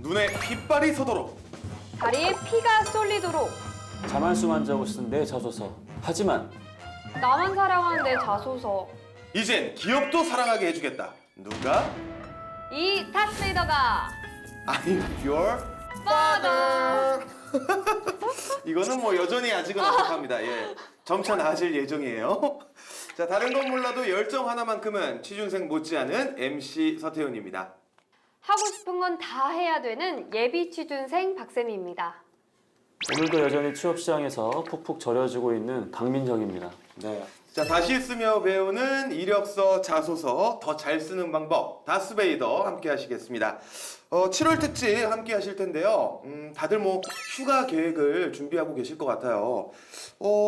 눈에 핏발이 서도록. 다리에 피가 쏠리도록. 자만수만 자고 쓴 내 자소서. 하지만 나만 사랑하는 내 자소서. 이젠 기업도 사랑하게 해주겠다. 누가? 이 다스베이더가 I'm your father. 이거는 뭐 여전히 아직은 어색합니다. 예, 점차 나아질 예정이에요. 자, 다른 건 몰라도 열정 하나만큼은 취준생 못지않은 MC 서태훈입니다. 하고 싶은 건 다 해야 되는 예비 취준생 박쌤입니다. 오늘도 여전히 취업시장에서 푹푹 절여지고 있는 강민혁입니다. 네. 자, 다시 쓰며 배우는 이력서, 자소서 더 잘 쓰는 방법 다스베이더 함께 하시겠습니다. 7월 특집 함께 하실 텐데요. 다들 뭐 휴가 계획을 준비하고 계실 것 같아요.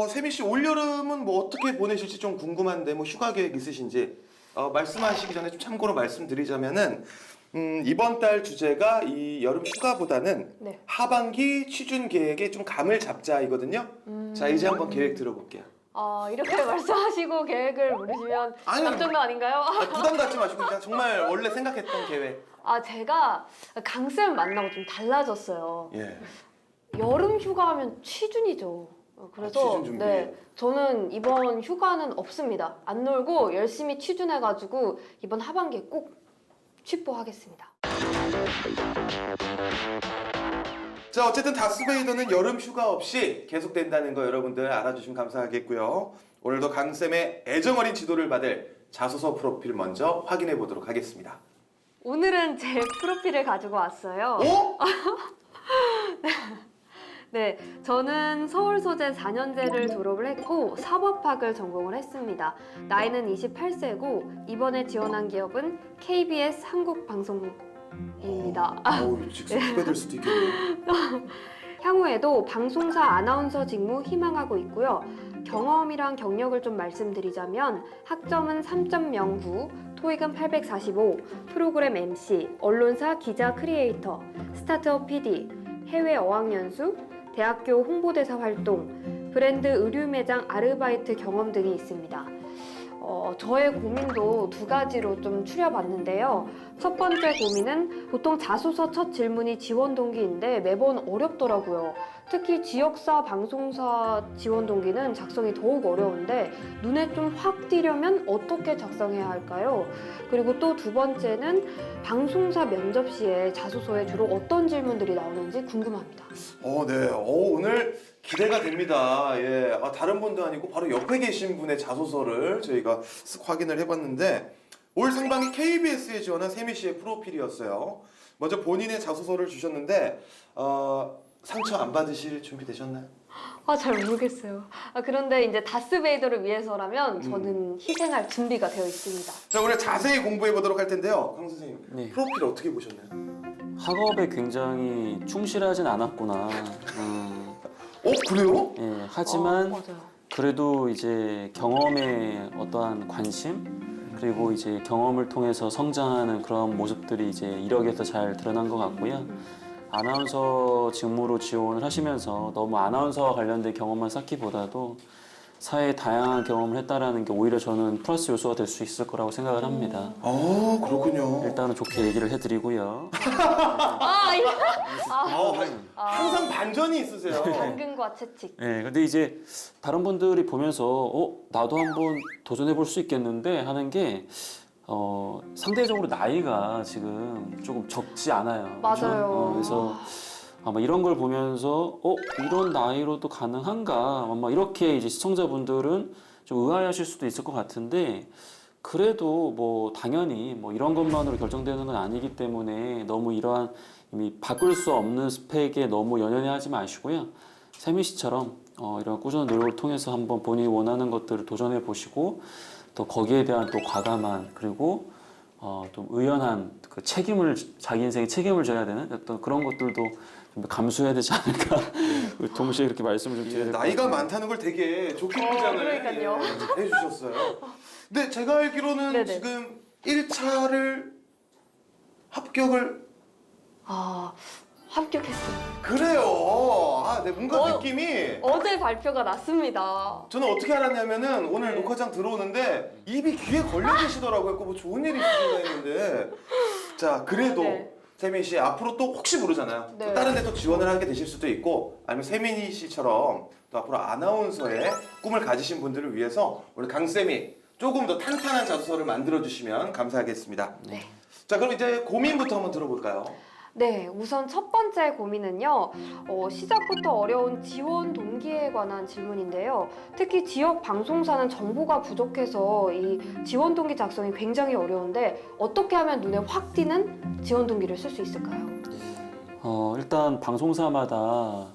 세미 씨 올여름은 뭐 어떻게 보내실지 좀 궁금한데 뭐 휴가 계획 있으신지 말씀하시기 전에 좀 참고로 말씀드리자면은 이번 달 주제가 이 여름 휴가보다는 네. 하반기 취준 계획에 좀 감을 잡자이거든요. 자, 이제 한번 계획 들어볼게요. 이렇게 말씀하시고 계획을 물으시면 아니, 남정도 아닌가요? 부담 갖지 마시고 그냥 정말 원래 생각했던 계획. 제가 강쌤 만나고 좀 달라졌어요. 예. 여름 휴가 하면 취준이죠. 그래서 취준 준비. 네, 저는 이번 휴가는 없습니다. 안 놀고 열심히 취준해가지고 이번 하반기에 꼭 취뽀하겠습니다. 자, 어쨌든 다스베이더는 여름 휴가 없이 계속된다는 거 여러분들 알아주시면 감사하겠고요. 오늘도 강쌤의 애정어린 지도를 받을 자소서 프로필 먼저 확인해 보도록 하겠습니다. 오늘은 제 프로필을 가지고 왔어요. 오? 네, 저는 서울 소재 4년제를 졸업을 했고 사법학을 전공을 했습니다. 나이는 28세고 이번에 지원한 기업은 KBS 한국방송입니다. 직접 후배될 수도 있겠네요. 향후에도 방송사 아나운서 직무 희망하고 있고요. 경험이랑 경력을 좀 말씀드리자면 학점은 3.09, 토익은 845, 프로그램 MC, 언론사 기자 크리에이터, 스타트업 PD, 해외 어학연수, 대학교 홍보대사 활동, 브랜드 의류 매장 아르바이트 경험 등이 있습니다. 저의 고민도 두 가지로 좀 추려봤는데요. 첫 번째 고민은 보통 자소서 첫 질문이 지원 동기인데 매번 어렵더라고요. 특히 지역사, 방송사 지원 동기는 작성이 더욱 어려운데 눈에 좀 확 띄려면 어떻게 작성해야 할까요? 그리고 또 두 번째는 방송사 면접 시에 자소서에 주로 어떤 질문들이 나오는지 궁금합니다. 네. 오늘 기대가 됩니다. 예. 다른 분도 아니고 바로 옆에 계신 분의 자소서를 저희가 쓱 확인을 해봤는데 올 상반기 KBS에 지원한 세미 씨의 프로필이었어요. 먼저 본인의 자소서를 주셨는데 상처 안 받으실 준비 되셨나요? 잘 모르겠어요. 그런데 이제 다스베이더를 위해서라면 저는 희생할 준비가 되어 있습니다. 자, 우리 자세히 공부해 보도록 할 텐데요. 강 선생님, 네. 프로필 어떻게 보셨나요? 학업에 굉장히 충실하진 않았구나. 그래요? 예, 하지만 맞아요. 그래도 이제 경험에 어떠한 관심 그리고 이제 경험을 통해서 성장하는 그런 모습들이 이제 이력에서 잘 드러난 것 같고요. 아나운서 직무로 지원을 하시면서 너무 아나운서와 관련된 경험만 쌓기보다도 사회에 다양한 경험을 했다라는 게 오히려 저는 플러스 요소가 될 수 있을 거라고 생각을 합니다. 그렇군요. 일단은 좋게 얘기를 해드리고요. 항상 반전이 있으세요. 당근과 채찍. 네, 근데 이제 다른 분들이 보면서 나도 한번 도전해 볼 수 있겠는데 하는 게 상대적으로 나이가 지금 조금 적지 않아요. 맞아요. 그래서 아마 이런 걸 보면서 이런 나이로도 가능한가 아마 이렇게 이제 시청자분들은 좀 의아해하실 수도 있을 것 같은데 그래도 뭐 당연히 뭐 이런 것만으로 결정되는 건 아니기 때문에 너무 이러한 이미 바꿀 수 없는 스펙에 너무 연연해 하지 마시고요. 세미 씨처럼 이런 꾸준한 노력을 통해서 한번 본인이 원하는 것들을 도전해 보시고 또 거기에 대한 또 과감한 그리고 좀 의연한 그 책임을 자기 인생에 책임을 져야 되는 어떤 그런 것들도 좀 감수해야 되지 않을까 동시에 이렇게 말씀을 좀 드려야 될 것 같아요. 나이가 많다는 걸 되게 좋게 포장을 그러니까요. 해주셨어요. 근데 제가 알기로는 네네. 지금 1차를 합격을 합격했습니다. 그래요. 네, 뭔가 느낌이 어제 발표가 났습니다. 저는 어떻게 알았냐면은 오늘 네. 녹화장 들어오는데 입이 귀에 걸려 계시더라고요. 뭐 좋은 일이 있으신가 했는데 자, 그래도 네. 세민 씨 앞으로 또 혹시 모르잖아요. 네. 또 다른 데 또 지원을 하게 되실 수도 있고 아니면 세민이 씨처럼 또 앞으로 아나운서의 꿈을 가지신 분들을 위해서 우리 강쌤이 조금 더 탄탄한 자소서를 만들어 주시면 감사하겠습니다. 네. 자, 그럼 이제 고민부터 한번 들어볼까요? 네, 우선 첫 번째 고민은요. 시작부터 어려운 지원 동기에 관한 질문인데요. 특히 지역 방송사는 정보가 부족해서 이 지원 동기 작성이 굉장히 어려운데 어떻게 하면 눈에 확 띄는 지원 동기를 쓸 수 있을까요? 일단 방송사마다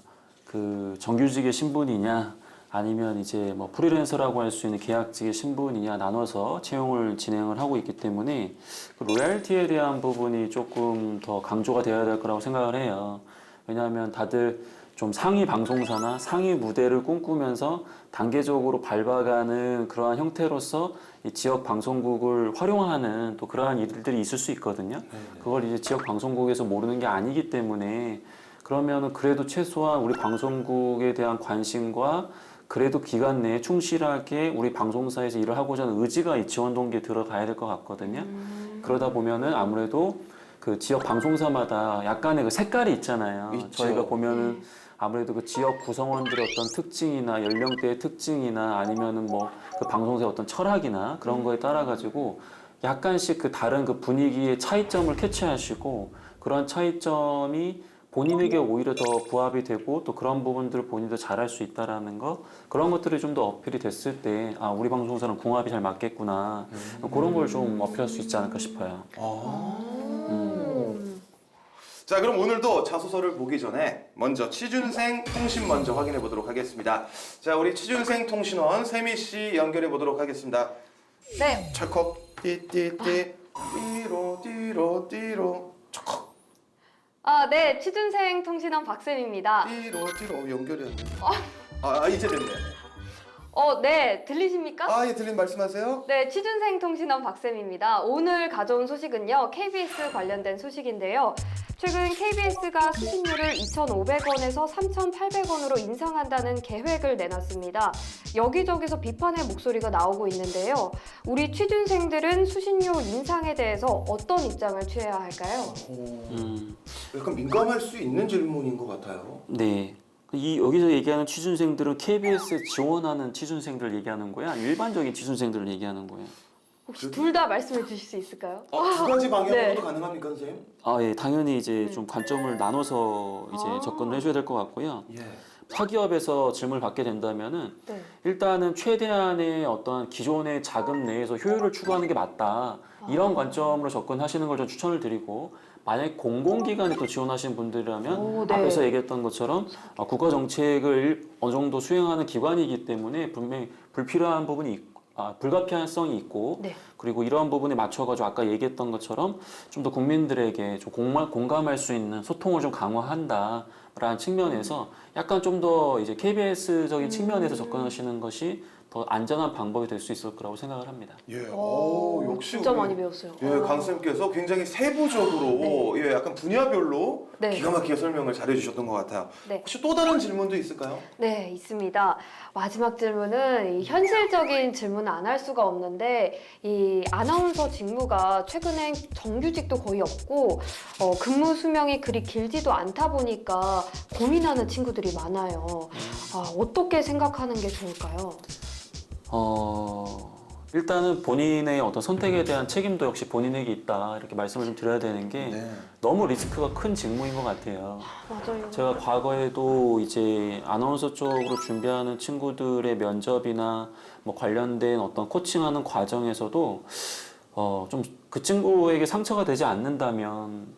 그 정규직의 신분이냐 아니면 이제 뭐 프리랜서라고 할 수 있는 계약직의 신분이냐 나눠서 채용을 진행을 하고 있기 때문에 그 로얄티에 대한 부분이 조금 더 강조가 되어야 될 거라고 생각을 해요. 왜냐하면 다들 좀 상위 방송사나 상위 무대를 꿈꾸면서 단계적으로 밟아가는 그러한 형태로서 이 지역 방송국을 활용하는 또 그러한 일들이 있을 수 있거든요. 그걸 이제 지역 방송국에서 모르는 게 아니기 때문에 그러면은 그래도 최소한 우리 방송국에 대한 관심과 그래도 기간 내에 충실하게 우리 방송사에서 일을 하고자 하는 의지가 이 지원 동기에 들어가야 될 것 같거든요. 그러다 보면은 아무래도 그 지역 방송사마다 약간의 그 색깔이 있잖아요. 있죠. 저희가 보면은 아무래도 그 지역 구성원들의 어떤 특징이나 연령대의 특징이나 아니면은 뭐 그 방송사의 어떤 철학이나 그런 거에 따라 가지고 약간씩 그 다른 그 분위기의 차이점을 캐치하시고 그런 차이점이 본인에게 오히려 더 부합이 되고 또 그런 부분들을 본인도 잘할 수 있다라는 거 그런 것들이 좀 더 어필이 됐을 때 아 우리 방송사는 궁합이 잘 맞겠구나 그런 걸 좀 어필할 수 있지 않을까 싶어요. 자, 그럼 오늘도 자소서를 보기 전에 먼저 취준생 통신 먼저 확인해 보도록 하겠습니다. 자, 우리 취준생 통신원 세미 씨 연결해 보도록 하겠습니다. 네. 철컥 띠띠띠 띠로 띠로 띠로 철컥 네, 취준생 통신원 박쌤입니다. 띠로 띠로 연결이 안 돼. 이제 됐네요. 네, 들리십니까? 예, 들린 말씀하세요. 네, 취준생 통신원 박쌤입니다. 오늘 가져온 소식은요, KBS 관련된 소식인데요. 최근 KBS가 수신료를 2,500원에서 3,800원으로 인상한다는 계획을 내놨습니다. 여기저기서 비판의 목소리가 나오고 있는데요. 우리 취준생들은 수신료 인상에 대해서 어떤 입장을 취해야 할까요? 약간 민감할 수 있는 질문인 것 같아요. 네. 여기서 얘기하는 취준생들은 KBS에 지원하는 취준생들 얘기하는 거야? 일반적인 취준생들을 얘기하는 거예요? 혹시 둘 다 말씀해 주실 수 있을까요? 두 가지 방향으로도 네. 가능합니까, 선생님? 예, 당연히 이제 좀 관점을 나눠서 이제 접근을 해줘야 될 것 같고요. 예. 사기업에서 질문을 받게 된다면은 네. 일단은 최대한의 어떤 기존의 자금 내에서 효율을 추구하는 게 맞다. 이런 관점으로 접근하시는 걸 좀 추천을 드리고 만약 공공기관에 또 지원하시는 분들이라면 네. 앞에서 얘기했던 것처럼 국가 정책을 어느 정도 수행하는 기관이기 때문에 분명히 불필요한 부분이 있고 불가피성이 있고 네. 그리고 이러한 부분에 맞춰가지고 아까 얘기했던 것처럼 좀 더 국민들에게 좀 공감할 수 있는 소통을 좀 강화한다라는 측면에서 약간 좀 더 이제 KBS적인 측면에서 접근하시는 것이 더 안전한 방법이 될 수 있을 거라고 생각을 합니다. 예. 역시 진짜 우리, 많이 배웠어요. 강쌤께서 굉장히 세부적으로 약간 분야별로 네. 기가 막히게 설명을 잘해주셨던 것 같아요. 네. 혹시 또 다른 질문도 있을까요? 네, 있습니다. 마지막 질문은 이 현실적인 질문은 안 할 수가 없는데 이 아나운서 직무가 최근엔 정규직도 거의 없고 근무 수명이 그리 길지도 않다 보니까 고민하는 친구들이 많아요. 어떻게 생각하는 게 좋을까요? 일단은 본인의 어떤 선택에 대한 책임도 역시 본인에게 있다 이렇게 말씀을 좀 드려야 되는 게 너무 리스크가 큰 직무인 것 같아요. 맞아요. 제가 과거에도 이제 아나운서 쪽으로 준비하는 친구들의 면접이나 뭐 관련된 어떤 코칭하는 과정에서도 좀 그 친구에게 상처가 되지 않는다면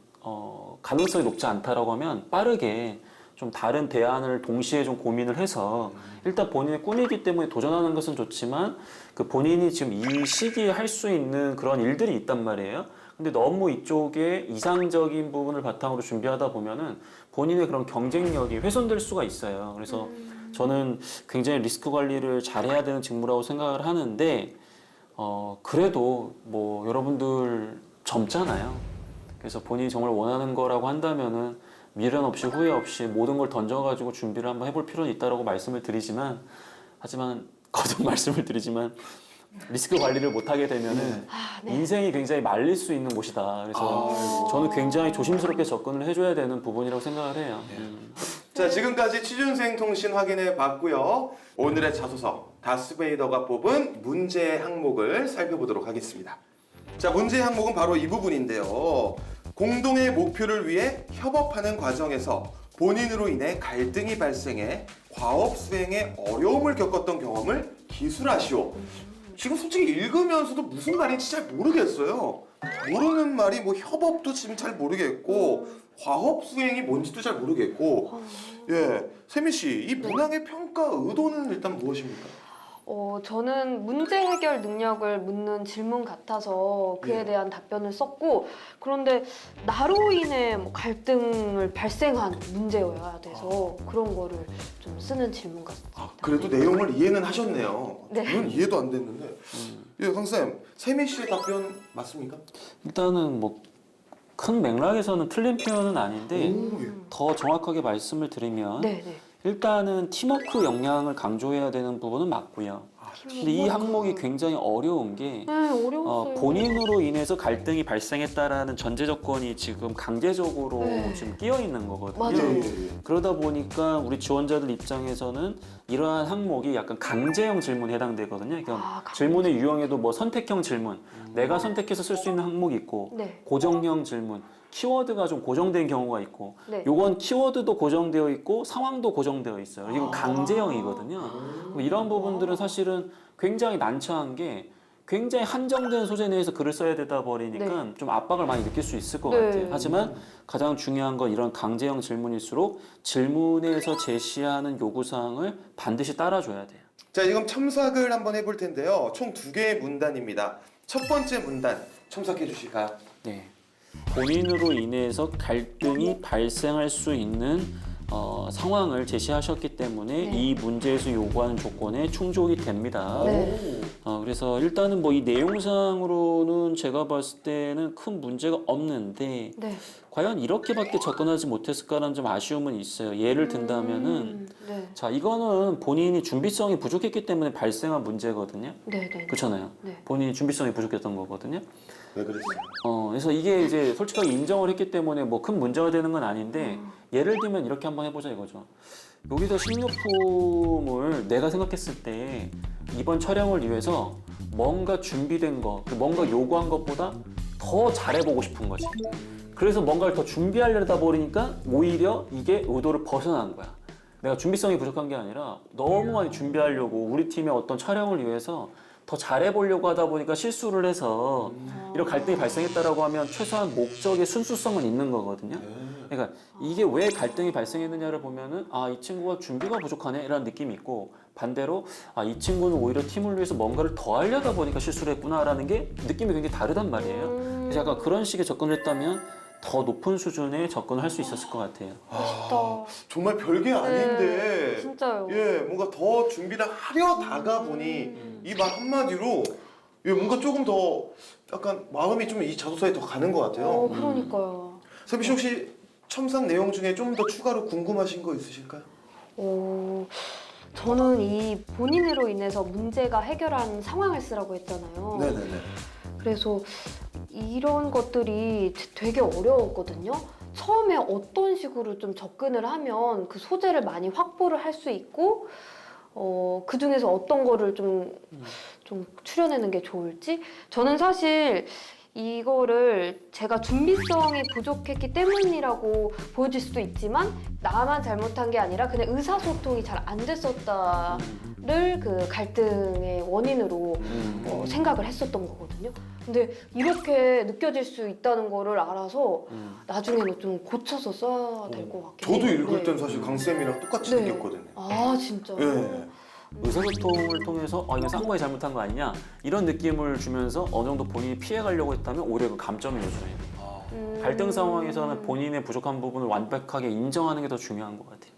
가능성이 높지 않다라고 하면 빠르게 좀 다른 대안을 동시에 좀 고민을 해서 일단 본인의 꿈이기 때문에 도전하는 것은 좋지만 그 본인이 지금 이 시기에 할 수 있는 그런 일들이 있단 말이에요. 근데 너무 이쪽에 이상적인 부분을 바탕으로 준비하다 보면은 본인의 그런 경쟁력이 훼손될 수가 있어요. 그래서 저는 굉장히 리스크 관리를 잘해야 되는 직무라고 생각을 하는데 그래도 뭐 여러분들 젊잖아요. 그래서 본인이 정말 원하는 거라고 한다면은 미련 없이 후회 없이 모든 걸 던져가지고 준비를 한번 해볼 필요는 있다라고 말씀을 드리지만 하지만 거듭 말씀을 드리지만 리스크 관리를 못하게 되면은 네. 인생이 굉장히 말릴 수 있는 곳이다. 그래서 저는 굉장히 조심스럽게 접근을 해줘야 되는 부분이라고 생각을 해요. 자, 지금까지 취준생 통신 확인해 봤고요. 오늘의 자소서 다스베이더가 뽑은 문제 항목을 살펴보도록 하겠습니다. 자, 문제 항목은 바로 이 부분인데요. 공동의 목표를 위해 협업하는 과정에서 본인으로 인해 갈등이 발생해 과업 수행에 어려움을 겪었던 경험을 기술하시오. 지금 솔직히 읽으면서도 무슨 말인지 잘 모르겠어요. 모르는 말이 뭐 협업도 지금 잘 모르겠고 과업 수행이 뭔지도 잘 모르겠고. 예, 세미 씨, 이 문항의 평가 의도는 일단 무엇입니까? 저는 문제 해결 능력을 묻는 질문 같아서 그에 예. 대한 답변을 썼고, 그런데 나로 인해 뭐 갈등을 발생한 문제여야 돼서 그런 거를 좀 쓰는 질문 같습니다. 그래도 내용을 이해는 하셨네요. 네. 저는 이해도 안 됐는데. 예, 강쌤, 세미 씨의 답변 맞습니까? 일단은 뭐 큰 맥락에서는 틀린 표현은 아닌데 오, 예. 더 정확하게 말씀을 드리면 네. 일단은 팀워크 역량을 강조해야 되는 부분은 맞고요. 근데 이 항목이 굉장히 어려운 게 네, 어려웠어요. 본인으로 인해서 갈등이 발생했다라는 전제 조건이 지금 강제적으로 네. 지금 끼어 있는 거거든요. 맞아요. 그러다 보니까 우리 지원자들 입장에서는 이러한 항목이 약간 강제형 질문에 해당되거든요. 그러니까 질문의 유형에도 뭐 선택형 질문, 내가 선택해서 쓸 수 있는 항목이 있고 네. 고정형 질문, 키워드가 좀 고정된 경우가 있고 네. 요건 키워드도 고정되어 있고 상황도 고정되어 있어요. 이건 강제형이거든요. 이런 부분들은 사실은 굉장히 난처한 게 굉장히 한정된 소재 내에서 글을 써야 되다 버리니까 좀 압박을 많이 느낄 수 있을 것 네. 같아요. 하지만 가장 중요한 건 이런 강제형 질문일수록 질문에서 제시하는 요구사항을 반드시 따라줘야 돼요. 자, 지금 첨삭을 한번 해볼 텐데요. 총 2개의 문단입니다. 첫 번째 문단 첨삭해 주실까요? 네. 본인으로 인해서 갈등이 발생할 수 있는 상황을 제시하셨기 때문에 네. 이 문제에서 요구하는 조건에 충족이 됩니다. 네. 그래서 일단은 뭐 이 내용상으로는 제가 봤을 때는 큰 문제가 없는데 네. 과연 이렇게밖에 접근하지 못했을까라는 좀 아쉬움은 있어요. 예를 든다면은 네. 자, 이거는 본인이 준비성이 부족했기 때문에 발생한 문제거든요. 네. 그렇잖아요. 네. 본인이 준비성이 부족했던 거거든요. 왜 그랬어요? 그래서 이게 이제 솔직하게 인정을 했기 때문에 뭐 큰 문제가 되는 건 아닌데 예를 들면 이렇게 한번 해보자 이거죠. 여기서 식료품을 내가 생각했을 때 이번 촬영을 위해서 뭔가 준비된 거, 뭔가 요구한 것보다 더 잘해보고 싶은 거지. 그래서 뭔가를 더 준비하려다 보니까 오히려 이게 의도를 벗어난 거야. 내가 준비성이 부족한 게 아니라 너무 많이 준비하려고 우리 팀의 어떤 촬영을 위해서 더 잘해보려고 하다 보니까 실수를 해서 이런 갈등이 발생했다라고 하면 최소한 목적의 순수성은 있는 거거든요. 그러니까 이게 왜 갈등이 발생했느냐를 보면은 이 친구가 준비가 부족하네 이라는 느낌이 있고 반대로 이 친구는 오히려 팀을 위해서 뭔가를 더 하려다 보니까 실수를 했구나라는 게 느낌이 굉장히 다르단 말이에요. 그래서 약간 그런 식의 접근을 했다면 더 높은 수준의 접근을 할 수 있었을 것 같아요. 멋있다. 정말 별게 아닌데 진짜요. 예, 뭔가 더 준비를 하려다가 보니 이 말 한마디로 예, 뭔가 조금 더 약간 마음이 좀 이 자소서에 더 가는 것 같아요. 그러니까요. 세미 씨 혹시 첨삭 내용 중에 좀 더 추가로 궁금하신 거 있으실까요? 저는 이 본인으로 인해서 문제가 해결한 상황을 쓰라고 했잖아요. 네네네. 그래서 이런 것들이 되게 어려웠거든요. 처음에 어떤 식으로 좀 접근을 하면 그 소재를 많이 확보를 할 수 있고 그 중에서 어떤 거를 좀 추려내는 게 좋을지. 저는 사실 이거를 제가 준비성이 부족했기 때문이라고 보여질 수도 있지만 나만 잘못한 게 아니라 그냥 의사소통이 잘 안 됐었다를 그 갈등의 원인으로 생각을 했었던 거거든요. 근데 이렇게 느껴질 수 있다는 거를 알아서 나중에는 좀 고쳐서 써야 될 것 같긴 해요. 저도 읽을 네. 땐 사실 강쌤이랑 똑같이 네. 느꼈거든요. 아 진짜요? 예. 의사소통을 통해서 이거 쌍방이 잘못한 거 아니냐 이런 느낌을 주면서 어느 정도 본인이 피해가려고 했다면 오히려 그 감점이 요소예요. 갈등 상황에서는 본인의 부족한 부분을 완벽하게 인정하는 게 더 중요한 것 같아요.